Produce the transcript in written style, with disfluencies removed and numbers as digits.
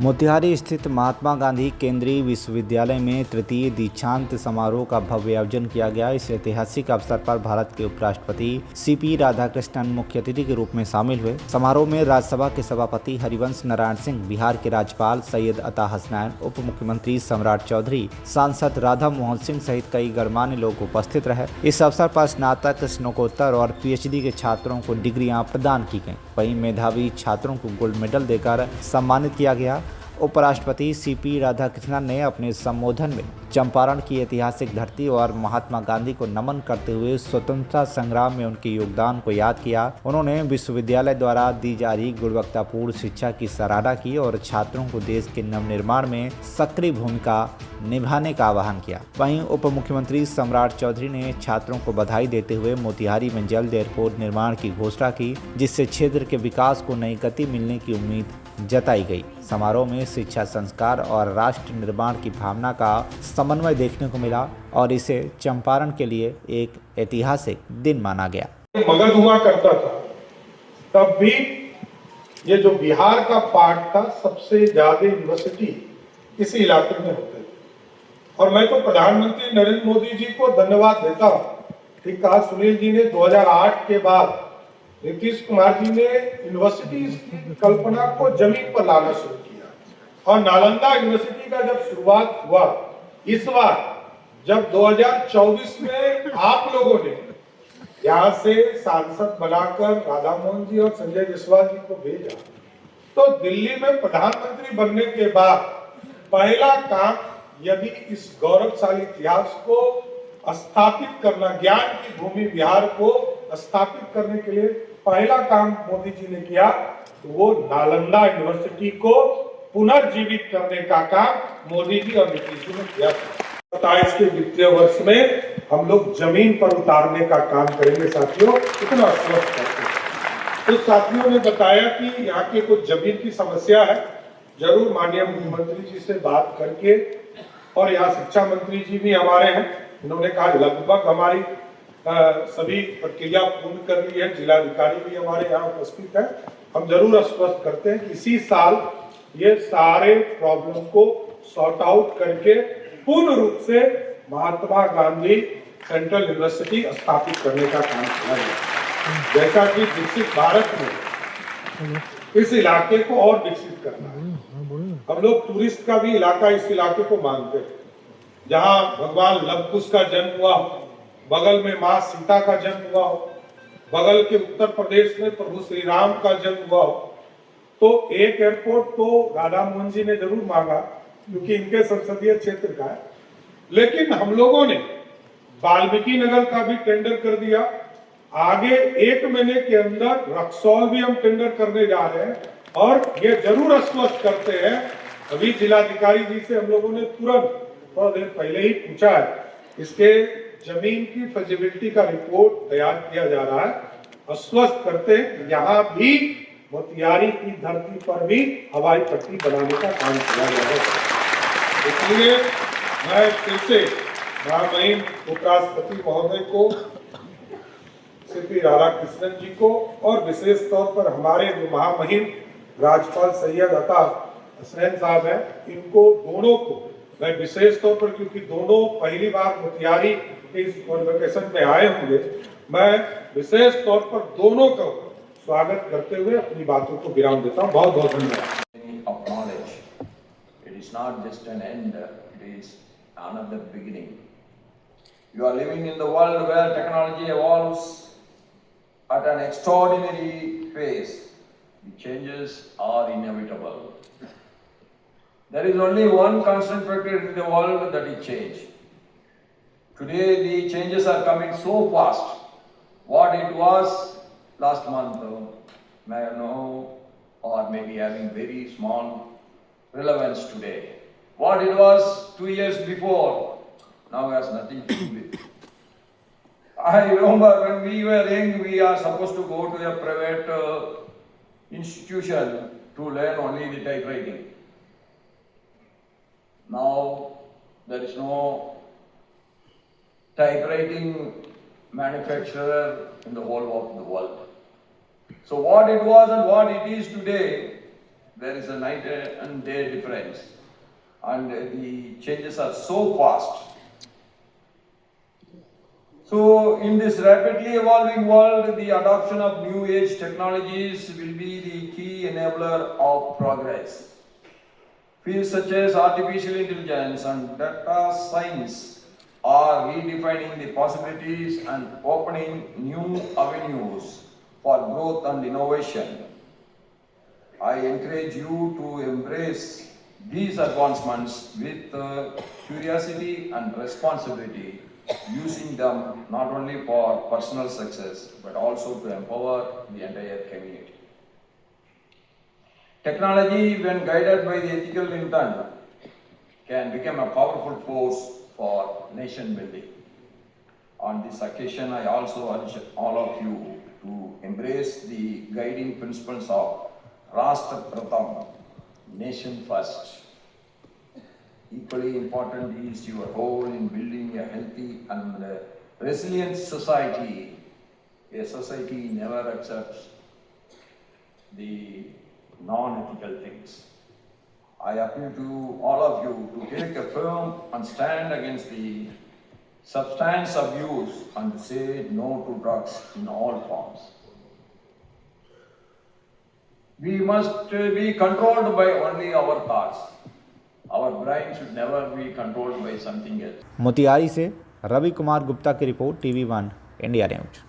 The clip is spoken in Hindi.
मोतिहारी स्थित महात्मा गांधी केंद्रीय विश्वविद्यालय में तृतीय दीक्षांत समारोह का भव्य आयोजन किया गया। इस ऐतिहासिक अवसर पर भारत के उपराष्ट्रपति सीपी राधाकृष्णन मुख्य अतिथि के रूप में शामिल हुए। समारोह में राज्यसभा के सभापति हरिवंश नारायण सिंह, बिहार के राज्यपाल सैयद अता हसनैन, उप मुख्यमंत्री सम्राट चौधरी, सांसद राधा मोहन सिंह सहित कई गणमान्य लोग उपस्थित रहे। इस अवसर पर स्नातक, स्नातकोत्तर और पीएचडी के छात्रों को डिग्रियां प्रदान की गईं। वहीं मेधावी छात्रों को गोल्ड मेडल देकर सम्मानित किया गया। उपराष्ट्रपति सीपी राधाकृष्णन ने अपने संबोधन में चंपारण की ऐतिहासिक धरती और महात्मा गांधी को नमन करते हुए स्वतंत्रता संग्राम में उनके योगदान को याद किया। उन्होंने विश्वविद्यालय द्वारा दी जा रही गुणवत्तापूर्ण शिक्षा की सराहना की और छात्रों को देश के नवनिर्माण में सक्रिय भूमिका निभाने का आह्वान किया। वहीं उप मुख्यमंत्री सम्राट चौधरी ने छात्रों को बधाई देते हुए मोतिहारी में जल्द एयरपोर्ट निर्माण की घोषणा की, जिससे क्षेत्र के विकास को नई गति मिलने की उम्मीद जताई गई। समारोह में शिक्षा, संस्कार और राष्ट्र निर्माण की भावना का समन्वय देखने को मिला और इसे चंपारण के लिए एक ऐतिहासिक दिन माना गया। मगध हुआ करता था, तब भी ये जो बिहार का पार्ट था, सबसे ज्यादा यूनिवर्सिटी इसी इलाके में होते थे। और मैं तो प्रधानमंत्री नरेंद्र मोदी जी को धन्यवाद देता हूँ। ठीक कहा सुनील जी ने, 2008 के बाद नीतीश कुमार जी ने यूनिवर्सिटीज की कल्पना को जमीन पर लाना शुरू किया और नालंदा यूनिवर्सिटी का जब शुरुआत हुआ, इस बार जब 2024 में आप लोगों ने यहाँ से सांसद बनाकर राधा मोहन जी और संजय जायसवाल जी को भेजा, तो दिल्ली में प्रधानमंत्री बनने के बाद पहला काम, यदि इस गौरवशाली इतिहास को स्थापित करना, ज्ञान की भूमि बिहार को स्थापित करने के लिए पहला काम मोदी जी ने किया, तो वो नालंदा यूनिवर्सिटी को पुनर्जीवित करने का काम मोदी जी और नीतीश जी ने किया। 27 के वित्तीय वर्ष में हम लोग जमीन पर उतारने का काम करेंगे। साथियों, इतना आश्वस्त करते हैं। कुछ साथियों ने बताया कि यहाँ के कुछ जमीन की समस्या है, जरूर माननीय मुख्यमंत्री जी से बात करके, और यहाँ शिक्षा मंत्री जी भी हमारे हैं, इन्होंने कहा लगभग हमारी सभी प्रक्रिया पूर्ण कर ली है। जिलाधिकारी भी हमारे यहाँ उपस्थित है। हम जरूर आश्वस्त करते हैं कि इसी साल ये सारे प्रॉब्लम को सॉर्ट आउट करके पूर्ण रूप से महात्मा गांधी सेंट्रल यूनिवर्सिटी स्थापित करने का काम किया जाए। जैसा कि विकसित भारत में इस इलाके को और विकसित करना है। हम लोग टूरिस्ट का भी इलाका इस इलाके को मानते हैं, जहाँ भगवान लव कुश का जन्म हुआ, बगल में माँ सीता का जन्म हुआ हो, बगल के उत्तर प्रदेश में प्रभु श्री राम का जन्म हुआ हो। तो एक एयरपोर्ट तो राधा मोहन जी ने जरूर मांगा, क्योंकि इनके संसदीय क्षेत्र का है, लेकिन हम लोगों ने वाल्मीकि नगर का भी टेंडर कर दिया। आगे 1 महीने के अंदर रक्सौल भी हम टेंडर करने जा रहे हैं, और ये जरूर आश्वस्त करते हैं। अभी जिलाधिकारी जी से हम लोगों ने तुरंत थोड़ा देर पहले ही पूछा है, इसके जमीन की फिजिबिलिटी का रिपोर्ट तैयार किया जा रहा है। आश्वस्त करते हैं यहाँ भी मोतिहारी की धरती पर भी हवाई पट्टी बनाने का काम किया जाएगा। इसलिए मैं फिर से महामहिम उपराष्ट्रपति महोदय को, सीपी राधाकृष्णन जी को, और विशेष तौर पर हमारे जो महामहिम राज्यपाल सैयद अता हसनैन साहब हैं, इनको दोनों को मैं विशेष तौर पर, क्योंकि दोनों पहली बार मोतिहारी के इस कॉन्वोकेशन में आए होंगे, मैं विशेष तौर पर दोनों का स्वागत करते हुए अपनी बातों को विराम देता हूँ। बहुत बहुत धन्यवाद। It is not just an end, it is another beginning. You are living in the world where technology evolves at an extraordinary pace. The changes are inevitable. There is only one constant factor in the world, that is change. Today the changes are coming so fast. What it was last month may know, or maybe having very small relevance today. What it was 2 years before now has nothing to do with it. I remember when we were young, we are supposed to go to a private institution to learn only the typewriting. Now there is no typewriting manufacturer in the whole of the world. So what it was and what it is today, there is a night and day difference, and the changes are so fast. So, in this rapidly evolving world, the adoption of new age technologies will be the key enabler of progress. Fields such as artificial intelligence and data science are redefining the possibilities and opening new avenues for growth and innovation. I encourage you to embrace these advancements with curiosity and responsibility, using them not only for personal success but also to empower the entire community. Technology, when guided by the ethical intent, can become a powerful force for nation building. On this occasion, I also urge all of you to embrace the guiding principles of Rashtra Pratham, nation first. Equally important is your role in building a healthy and resilient society. A society never accepts the non-ethical things. I appeal to all of you to take a firm and stand against the substance abuse and say no to drugs in all forms. We must be controlled by only our thoughts. Our brain should never be controlled by something else. Motihari से रवि कुमार गुप्ता की रिपोर्ट, TV1 इंडिया न्यूज।